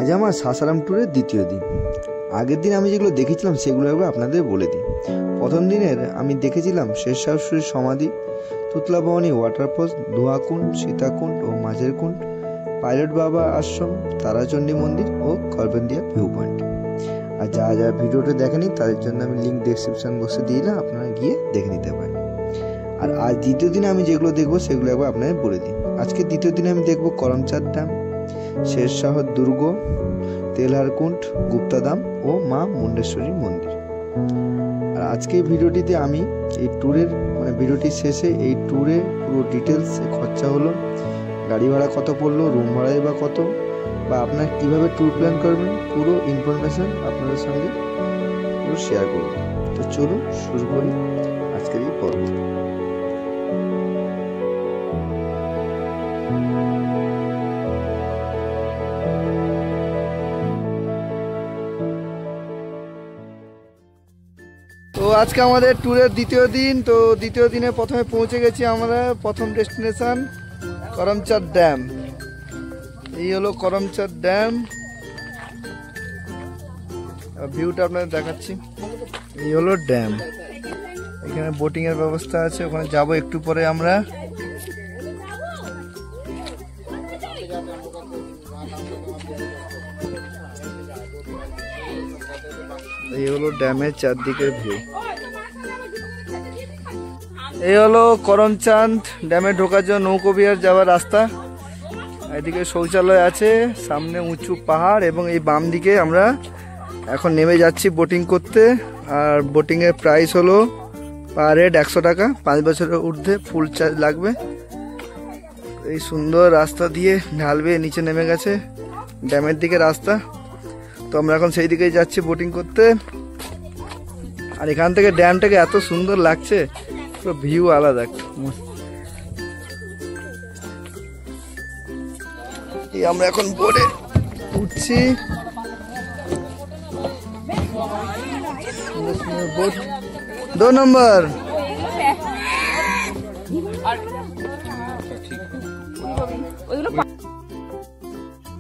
আজ আমার সাসারাম ট্যুরের দ্বিতীয় দিন। আগের দিন আমি যেগুলো দেখেছিলাম সেগুলো একবার আপনাদের বলে দিই। প্রথম দিনের আমি দেখেছিলাম শেরশাহ সুরির সমাধি, তুতলা ভবানী ওয়াটারফলস, দোয়াকুণ্ড, সীতাকুণ্ড ও মাঝের কুণ্ড, পাইলট বাবা আশ্রম, তারাচণ্ডী মন্দির ও করবেন্দিয়া ভিউ পয়েন্ট। আর যারা যারা ভিডিওটা দেখেনি তাদের জন্য আমি লিঙ্ক ডেসক্রিপশন বক্সে দিয়ে দিলাম, আপনারা গিয়ে দেখে নিতে পারেন। আর আজ দ্বিতীয় দিনে আমি যেগুলো দেখবো সেগুলো একবার আপনাদের বলে দিই। আজকে দ্বিতীয় দিনে আমি দেখবো করমচাঁদ ড্যাম, শেরশাহ দুর্গ, তেলহারকুণ্ড, গুপ্তাধাম ও মা মুন্ডেশ্বরী মন্দির। আর আজকে ভিডিওটিতে আমি এই ট্যুরের ভিডিওটির শেষে এই ট্যুরে পুরো ডিটেলস খরচা হলো, গাড়ি ভাড়া কত পড়লো, রুম ভাড়াই বা কত, বা আপনার কীভাবে ট্যুর প্ল্যান করবেন, পুরো ইনফরমেশান আপনাদের সঙ্গে পুরো শেয়ার করব। তো চলুন শুরু করি আজকের এই পর্ব। তো আজকে আমাদের ট্যুরের দ্বিতীয় দিন। তো দ্বিতীয় দিনে প্রথমে পৌঁছে গেছি আমরা প্রথম ডেস্টিনেশন করমচাঁদ ড্যাম। এই হলো করমচাঁদ ড্যাম, ভিউটা আপনাদের দেখাচ্ছি। এই হলো ড্যাম, এখানে বোটিং এর ব্যবস্থা আছে, ওখানে যাব একটু পরে আমরা। এই হলো ড্যামের চারদিকের ভিউ। এই হলো করমচাঁদ ড্যামে ঢোকার জন্য নৌকোবিহার যাওয়ার রাস্তা। এদিকে শৌচালয় আছে, সামনে উঁচু পাহাড়, এবং এই বাম দিকে আমরা এখন নেমে যাচ্ছি বোটিং করতে। আর বোটিং এর প্রাইস হলো পার হেড 100 টাকা, 5 বছরের ঊর্ধ্বে ফুল চার্জ লাগবে। এই সুন্দর রাস্তা দিয়ে ঢাল বেয়ে নিচে নেমে গেছে ড্যামের দিকে রাস্তা। তো আমরা এখন সেই দিকেই যাচ্ছি বোটিং করতে। আর এখান থেকে ড্যামটাকে এত সুন্দর লাগছে, পুরো ভিউ আলাদা। আমরা এখন বোটে উঠছি, বোট 2 নম্বর।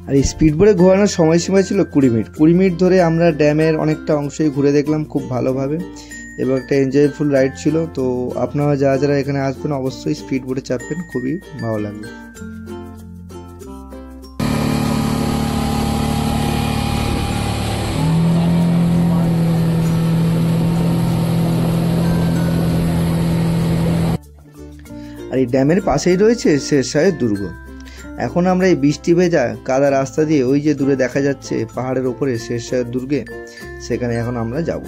আর এই স্পিড বোটে ঘোরানোর সময়সীমা ছিল 20 মিনিট। 20 মিনিট ধরে আমরা ড্যামের অনেকটা অংশই ঘুরে দেখলাম খুব ভালোভাবে, এবং একটা এনজয়ফুল রাইড ছিল। তো আপনারা যারা যারা এখানে আসবেন অবশ্যই স্পিড বোটে চাপবেন, খুবই ভালো লাগবে। আর এই ড্যামের পাশেই রয়েছে শেরশাহ দুর্গ। এখন আমরা এই বৃষ্টি ভেজা কাদা রাস্তা দিয়ে ওই যে দূরে দেখা যাচ্ছে পাহাড়ের ওপরে শেরশাহ দুর্গে, সেখানে এখন আমরা যাব।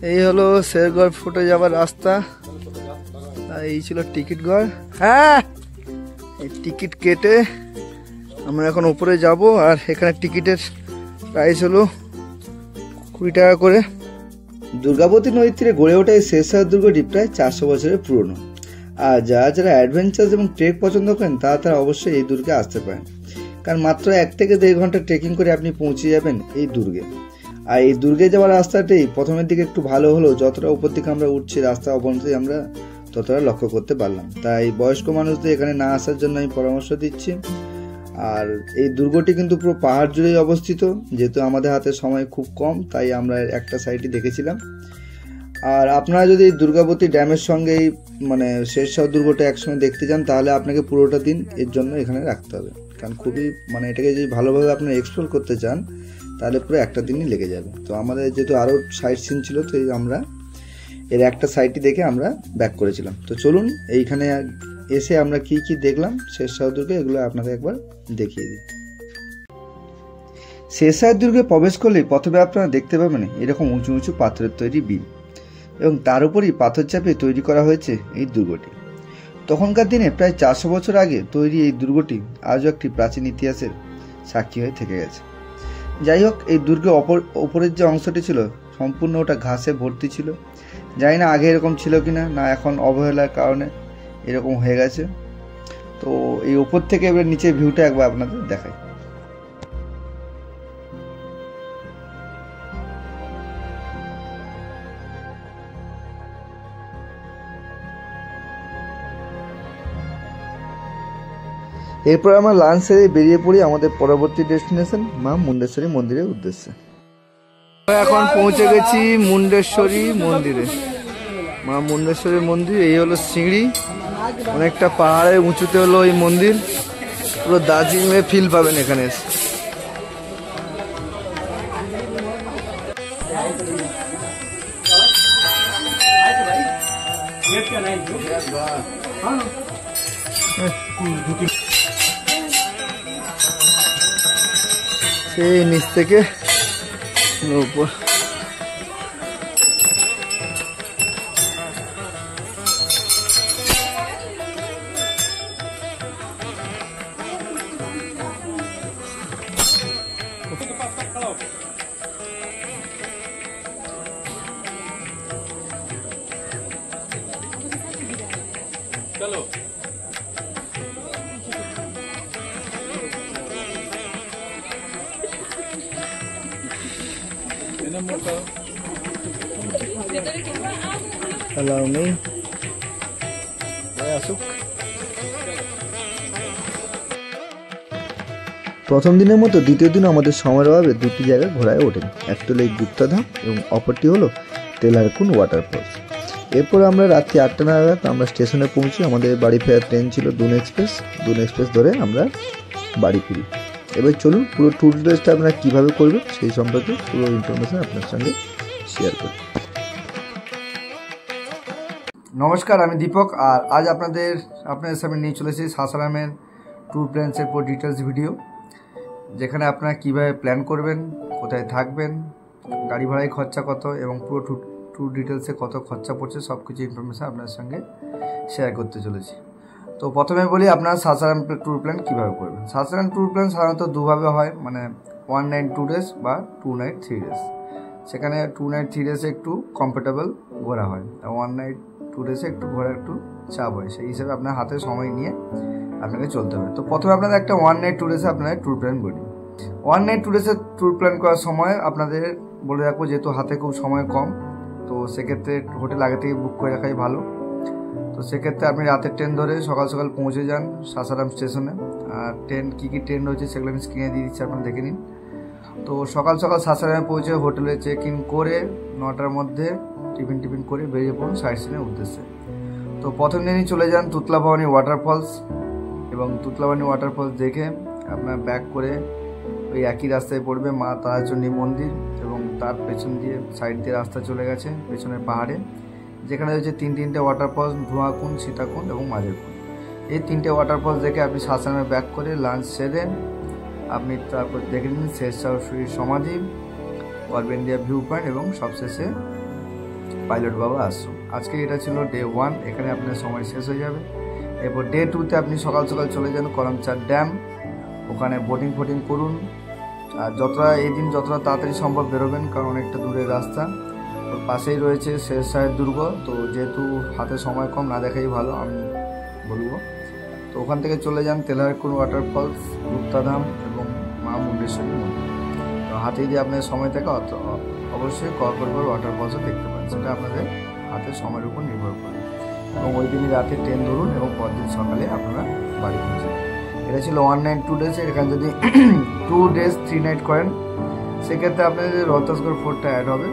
এই হলো শেরগড় ফোর্টে যাওয়ার রাস্তা। এই ছিল টিকিট ঘর। হ্যাঁ, এই টিকিট কেটে আমরা এখন উপরে যাব। আর এখানে টিকিটের প্রাইস হলো 20 টাকা করে। দুর্গাবতী নদীর তীরে গড়ে ওঠা এই শেরশাহ দুর্গটি প্রায় 400 বছরের পুরনো। আর যারা যারা অ্যাডভেঞ্চার এবং ট্রেক পছন্দ করেন তারা অবশ্যই এই দুর্গে আসতে পারেন, কারণ মাত্র 1 থেকে 1.5 ঘন্টা ট্রেকিং করে আপনি পৌঁছে যাবেন এই দুর্গে। আর এই দুর্গে যাওয়ার রাস্তাটি প্রথমের দিকে একটু ভালো হলেও যতটা উপর দিকে আমরা উঠছি রাস্তা অবনতি আমরা ততটা লক্ষ্য করতে পারলাম। তাই বয়স্ক মানুষদের এখানে না আসার জন্য আমি পরামর্শ দিচ্ছি। আর এই দুর্গটি কিন্তু পুরো পাহাড় জুড়েই অবস্থিত। যেহেতু আমাদের হাতে সময় খুব কম, তাই আমরা একটা সাইডই দেখেছিলাম। আর আপনারা যদি দুর্গাবতী ড্যামের সঙ্গে শেরশাহ দুর্গটা একসঙ্গে দেখতে চান, তাহলে আপনাকে পুরোটা দিন এর জন্য এখানে রাখতে হবে, কারণ খুবই এটাকে যদি ভালোভাবে আপনারা এক্সপ্লোর করতে চান তাহলে পুরো একটা দিনই লেগে যাবে। তো আমাদের যেহেতু আরও সাইট সিন ছিল, তো আমরা এর একটা সাইটই দেখে আমরা ব্যাক করেছিলাম। তো চলুন এইখানে এসে আমরা কি কি দেখলাম শেরশাহ দুর্গে, এগুলো আপনাদের একবার দেখিয়ে দিই। শেরশাহ দুর্গে প্রবেশ করলেই প্রথমে আপনারা দেখতে পাবেন এরকম উঁচু উঁচু পাথরের তৈরি বিম, এবং তার উপরই পাথর চাপিয়ে তৈরি করা হয়েছে এই দুর্গটি। তখনকার দিনে প্রায় 400 বছর আগে তৈরি এই দুর্গটি আজও একটি প্রাচীন ইতিহাসের সাক্ষী হয়ে থেকে গেছে। যাই হোক, এই দুর্গের ওপরের যে অংশটি ছিল সম্পূর্ণ ওটা ঘাসে ভর্তি ছিল। জানি না আগে এরকম ছিল কিনা, না এখন অবহেলার কারণে এরকম হয়ে গেছে। তো এই ওপর থেকে এবার নিচের ভিউটা একবার আপনাদের দেখাই। এরপর আমরা লাঞ্চ সেরে বেরিয়ে পড়ি আমাদের পরবর্তী ডেস্টিনেশন মা মুন্ডেশ্বরী মন্দিরের উদ্দেশ্যে। এখন পৌঁছে গেছি মুন্ডেশ্বরী মন্দিরে। মা মুন্ডেশ্বরী মন্দির, এই হলো সিঁড়ি, অনেকটা পাহাড়ের উঁচুতে হলো এই মন্দির। পুরো দার্জিলিংয়ে ফিল পাবেন এখানে এসে। সেই নিচ থেকে উপর চলো। Allow me. আসুক। প্রথম দিনের মতো দ্বিতীয় দিন আমাদের সময়ের অভাবে দুটি জায়গায় ঘোরায় ওঠেন। একটা হলো এই গুপ্তাধাম এবং অপরটি হলো তেলারকুন ওয়াটারফলস। এরপর আমরা রাত্রি 8টা নাগাদ আমরা স্টেশনে পৌঁছি। আমাদের বাড়ি ফেরার ট্রেন ছিল দুন এক্সপ্রেস ধরে আমরা বাড়ি ফিরি। এবার চলুন পুরো ট্যুর ডিটেইলসটা আপনারা কীভাবে করবেন সেই সম্পর্কে পুরো ইনফরমেশন আপনার সঙ্গে শেয়ার করি। নমস্কার, আমি দীপক, আর আজ আপনাদের সামনে নিয়ে চলেছি সাসারামের ট্যুর প্ল্যান্সের পুরো ডিটেলস ভিডিও, যেখানে আপনারা কীভাবে প্ল্যান করবেন, কোথায় থাকবেন, গাড়ি ভাড়ায় খরচা কত এবং পুরো ট্যুর ডিটেলসে কত খরচা পড়ছে সব কিছু ইনফরমেশান আপনার সঙ্গে শেয়ার করতে চলেছি। তো প্রথমে বলি আপনারা সাসারাম ট্যুর প্ল্যান কীভাবে করবেন। সাসারাম ট্যুর প্ল্যান সাধারণত দুভাবে হয়, মানে 1 নাইট 2 ডেজ বা 2 নাইট 3 ডেজ। সেখানে 2 নাইট 3 ডেজে একটু কমফোর্টেবল ঘোরা হয়, 1 নাইট 2 ডেজে একটু ঘোরা একটু চাপ হয়। সেই হিসেবে আপনার হাতে সময় নিয়ে আপনাকে চলতে হবে। তো প্রথমে আপনাদের একটা 1 নাইট 2 ডেজে আপনাদের ট্যুর প্ল্যান করি। 1 নাইট 2 ডেজের ট্যুর প্ল্যান করার সময় আপনাদের বলে রাখবো, যেহেতু হাতে খুব সময় কম, তো সেক্ষেত্রে হোটেল আগে থেকে বুক করে রাখাই ভালো। তো সেক্ষেত্রে আপনি রাতের ট্রেন ধরে সকাল সকাল পৌঁছে যান সাসারাম স্টেশনে। আর ট্রেন কী ট্রেন রয়েছে সেগুলো আমি স্ক্রিনে দিয়ে দিচ্ছি, আপনারা দেখে নিন। তো সকাল সকাল সাসারামে পৌঁছে হোটেলে চেক ইন করে 9টার মধ্যে টিফিন করে বেরিয়ে পড়ুন সাইট সিনের উদ্দেশ্যে। তো প্রথম দিনই চলে যান তুতলা ভবানী ওয়াটারফলস, এবং তুতলা ভবানী ওয়াটারফলস দেখে আপনার ব্যাক করে ওই একই রাস্তায় পড়বে মা তারাচণ্ডী মন্দির, এবং তার পেছন দিয়ে সাইড দিয়ে রাস্তা চলে গেছে পেছনের পাহাড়ে, যেখানে রয়েছে তিনটে ওয়াটারফলস, ধোঁয়াকুণ্ড, সীতাকুণ্ড এবং মাঝেরকুণ্ড। এই 3টে ওয়াটারফলস দেখে আপনি সাসারামে ব্যাক করে লাঞ্চ সেরে আপনি তারপর দেখে নিন শেরশাহ সূরির সমাধি, অল ইন্ডিয়া ভিউ পয়েন্ট এবং সবশেষে পাইলট বাবা আশ্রম। আজকে এটা ছিল ডে 1, এখানে আপনার সময় শেষ হয়ে যাবে। এরপর ডে 2তে আপনি সকাল সকাল চলে যান করমচাঁদ ড্যাম, ওখানে বোটিং করুন। আর এই দিন যতটা তাড়াতাড়ি সম্ভব বেরোবেন, কারণ অনেকটা দূরের রাস্তা। ওর পাশেই রয়েছে শেরশাহের দুর্গ, তো যেহেতু হাতে সময় কম, না দেখাই ভালো আমি বলবো। তো ওখান থেকে চলে যান তেলারকুন ওয়াটারফলস, গুপ্তাধাম এবং মা মুন্ডেশ্বরী মন্দির। তো হাতে যদি আপনার সময় থাকে অবশ্যই কর্কটগড় ওয়াটারফলসও দেখতে পান, সেটা আপনাদের হাতের সময়ের উপর নির্ভর করে। এবং ওই দিনই রাতে ট্রেন ধরুন এবং পরদিন সকালে আপনারা বাড়ি পৌঁছে। এটা ছিল 1 নাইট 2 ডেজ। এখানে যদি 2 ডেজ 3 নাইট করেন, সেক্ষেত্রে আপনাদের রহতাসগড় ফোর্টটা অ্যাড হবে,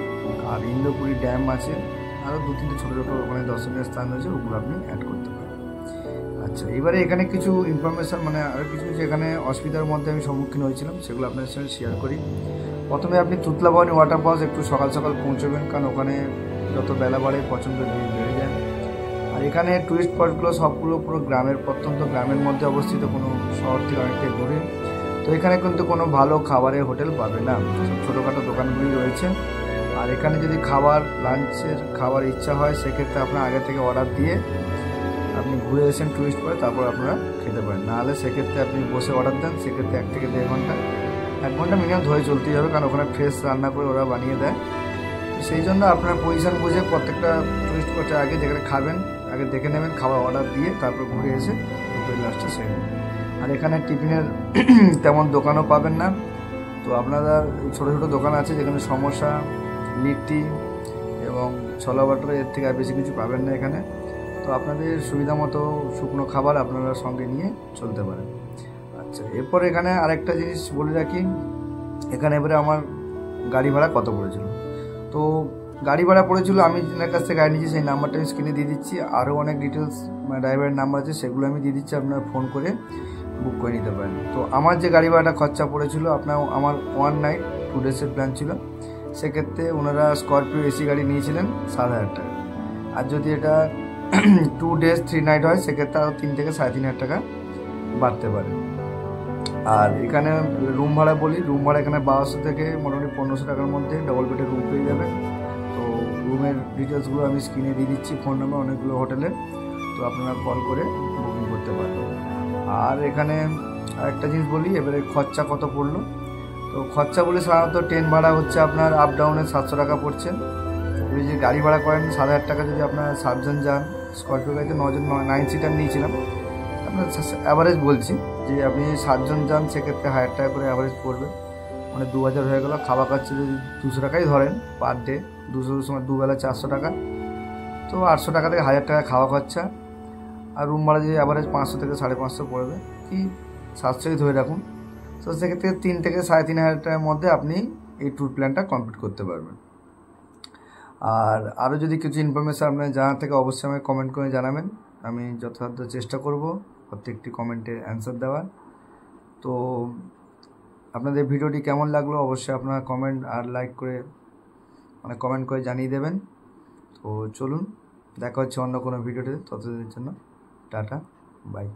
আর ইন্দ্রপুরী ড্যাম আছে, আরও 2-3টে ছোটো ছোটো ওখানে দর্শনীয় স্থান রয়েছে, ওগুলো আপনি অ্যাড করতে পারেন। আচ্ছা, এবারে এখানে কিছু ইনফরমেশান, মানে আরও কিছু এখানে অসুবিধার মধ্যে আমি সম্মুখীন হয়েছিলাম, সেগুলো আপনাদের সঙ্গে শেয়ার করি। প্রথমে আপনি তুতলা ভবানী ওয়াটারফলস একটু সকাল সকাল পৌঁছবেন, কারণ ওখানে যত বেলা বাড়ে প্রচণ্ড ভিড় বেড়ে যায়। আর এখানে টুরিস্ট স্পটগুলো সবগুলো পুরো গ্রামের, প্রত্যন্ত গ্রামের মধ্যে অবস্থিত, কোনো শহর থেকে অনেকটাই দূরে। তো এখানে কিন্তু কোনো ভালো খাবারের হোটেল পাবে না, সব ছোটোখাটো দোকানগুলি রয়েছে। আর এখানে যদি লাঞ্চের খাবার ইচ্ছা হয়, সেক্ষেত্রে আপনার আগে থেকে অর্ডার দিয়ে আপনি ঘুরে এসেন টুরিস্ট স্পটে, তারপর আপনারা খেতে পারেন। নাহলে সেক্ষেত্রে আপনি বসে অর্ডার দেন, সেক্ষেত্রে 1 থেকে 1.5 ঘন্টা, 1 ঘন্টা মিনিমাম ধরে চলতেই হবে, কারণ ওখানে ফ্রেশ রান্না করে ওরা বানিয়ে দেয়। তো সেই জন্য আপনার পজিশন বুঝে প্রত্যেকটা টুরিস্ট স্পটে আগে যেখানে খাবেন আগে দেখে নেবেন, খাবার অর্ডার দিয়ে তারপর ঘুরে এসে দুপুরের লাঞ্চটা সেরে নেবেন। আর এখানে টিফিনের তেমন দোকানও পাবেন না, তো আপনারা ছোটো ছোটো দোকান আছে যেখানে সমোসা, লিট্টি এবং ছোলা বাটার, এর থেকে আর বেশি কিছু পাবেন না এখানে। তো আপনাদের সুবিধা মতো শুকনো খাবার আপনারা সঙ্গে নিয়ে চলতে পারেন। আচ্ছা, এরপর এখানে আরেকটা জিনিস বলে রাখি, এখানে এবারে আমার গাড়ি ভাড়া কত পড়েছিল। তো গাড়ি ভাড়া পড়েছিল, আমি যার কাছ থেকে গাড়ি নিয়েছি সেই নাম্বারটা আমি স্ক্রিনে দিয়ে দিচ্ছি। আরও অনেক ডিটেলস ড্রাইভারের নাম্বার আছে, সেগুলো আমি দিয়ে দিচ্ছি, আপনারা ফোন করে বুক করে নিতে পারেন। তো আমার যে গাড়ি ভাড়াটা খরচা পড়েছিল, আমার 1 নাইট 2 ডেজের প্ল্যান ছিল, সেক্ষেত্রে ওনারা স্করপিও এসি গাড়ি নিয়েছিলেন 7,000 টাকা। আর যদি এটা 2 ডেজ 3 নাইট হয়, সেক্ষেত্রে আরও 3 থেকে 3,500 টাকা বাড়তে পারে। আর এখানে রুম ভাড়া বলি, রুম ভাড়া এখানে 1200 থেকে মোটামুটি 1500 টাকার মধ্যে ডবল বেডের রুম পেয়ে যাবেন। তো রুমের ডিটেলসগুলো আমি স্ক্রিনে দিয়ে দিচ্ছি, ফোন নাম্বার অনেকগুলো হোটেলের, তো আপনারা কল করে বুকিং করতে পারবেন। আর এখানে আরেকটা জিনিস বলি, এবারে খরচা কত পড়লো। তো খরচা বলে সাধারণত ট্রেন ভাড়া হচ্ছে আপনার আপ ডাউনে 700 টাকা পড়ছে। ওই যে গাড়ি ভাড়া করেন 7,000 টাকা, যদি আপনার 7 জন যান, স্করপিও গাড়িতে 9 জন 9 সিটার নিয়েছিলাম, আপনার অ্যাভারেজ বলছি যে আপনি 7 জন যান, সেক্ষেত্রে 1000 টাকা করে অ্যাভারেজ পড়বে, মানে 2000 হয়ে গেল। খাওয়া খরচা যদি 200 টাকাই ধরেন পার ডে, 200 সময় দুবেলা 400 টাকা, তো 800 টাকা থেকে 1000 টাকা খাওয়া খরচা। আর রুম ভাড়া যদি অ্যাভারেজ 500 থেকে 550 পড়বে, কি 700ই ধরে রাখুন। তো সেক্ষেত্রে 3 থেকে 3,500 টাকার মধ্যে আপনি এই ট্যুর প্ল্যানটা কমপ্লিট করতে পারবেন। আর আরও যদি কিছু ইনফরমেশান আপনার জানার থেকে অবশ্যই আমাকে কমেন্ট করে জানাবেন, আমি যথাসাধ্য চেষ্টা করব প্রত্যেকটি কমেন্টের অ্যান্সার দেওয়ার। তো আপনাদের ভিডিওটি কেমন লাগলো অবশ্যই আপনারা কমেন্ট আর লাইক করে কমেন্ট করে জানিয়ে দেবেন। তো চলুন, দেখা হচ্ছে অন্য কোনো ভিডিওতে, ততদিনের জন্য টাটা, বাই।